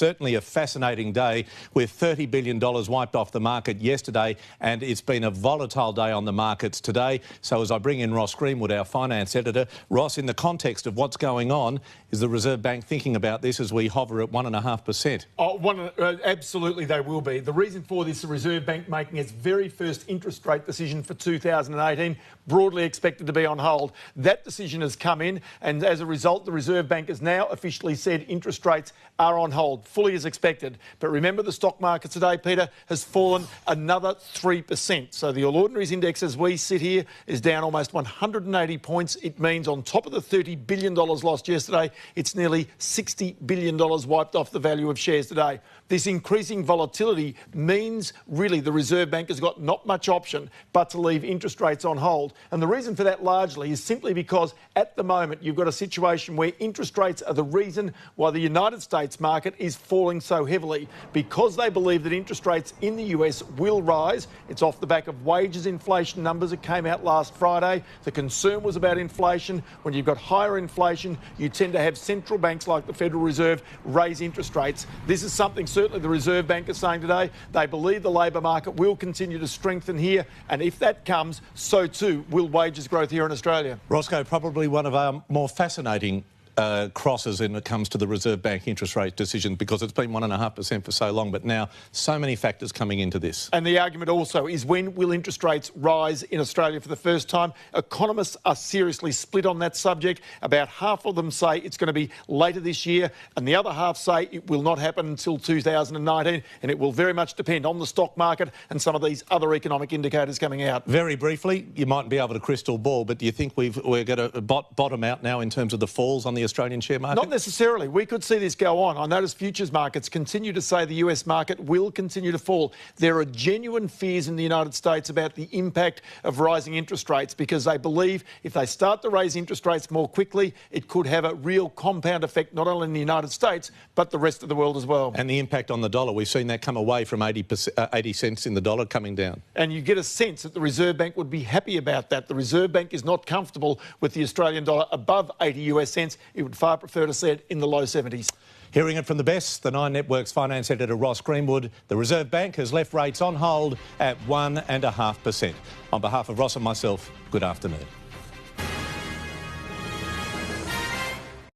Certainly a fascinating day with $30 billion wiped off the market yesterday, and it's been a volatile day on the markets today. So as I bring in Ross Greenwood, our finance editor, Ross, in the context of what's going on, is the Reserve Bank thinking about this as we hover at 1.5%? Absolutely they will be. The reason for this, the Reserve Bank making its very first interest rate decision for 2018, broadly expected to be on hold. That decision has come in, and as a result, the Reserve Bank has now officially said interest rates are on hold, fully as expected. But remember, the stock market today, Peter, has fallen another 3%. So the All Ordinaries Index, as we sit here, is down almost 180 points. It means on top of the $30 billion lost yesterday, it's nearly $60 billion wiped off the value of shares today. This increasing volatility means really the Reserve Bank has got not much option but to leave interest rates on hold. And the reason for that largely is simply because at the moment you've got a situation where interest rates are the reason why the United States market is falling so heavily, because they believe that interest rates in the US will rise. It's off the back of wages inflation numbers that came out last Friday. The concern was about inflation. When you've got higher inflation, you tend to have central banks like the Federal Reserve raise interest rates. This is something certainly the Reserve Bank is saying today. They believe the labour market will continue to strengthen here, and if that comes, so too will wages growth here in Australia. Roscoe, probably one of our more fascinating crosses when it comes to the Reserve Bank interest rate decision, because it's been 1.5% for so long, but now so many factors coming into this. And the argument also is, when will interest rates rise in Australia for the first time? Economists are seriously split on that subject. About half of them say it's going to be later this year, and the other half say it will not happen until 2019, and it will very much depend on the stock market and some of these other economic indicators coming out. Very briefly, you mightn't be able to crystal ball, but do you think we're going to bottom out now in terms of the falls on the Australian share market? Not necessarily. We could see this go on. I notice futures markets continue to say the US market will continue to fall. There are genuine fears in the United States about the impact of rising interest rates, because they believe if they start to raise interest rates more quickly, it could have a real compound effect not only in the United States but the rest of the world as well. And the impact on the dollar, we've seen that come away from 80 cents in the dollar coming down. And you get a sense that the Reserve Bank would be happy about that. The Reserve Bank is not comfortable with the Australian dollar above 80 US cents. It would far prefer to see it in the low 70s. Hearing it from the best, the Nine Network's finance editor Ross Greenwood, the Reserve Bank has left rates on hold at 1.5%. On behalf of Ross and myself, good afternoon.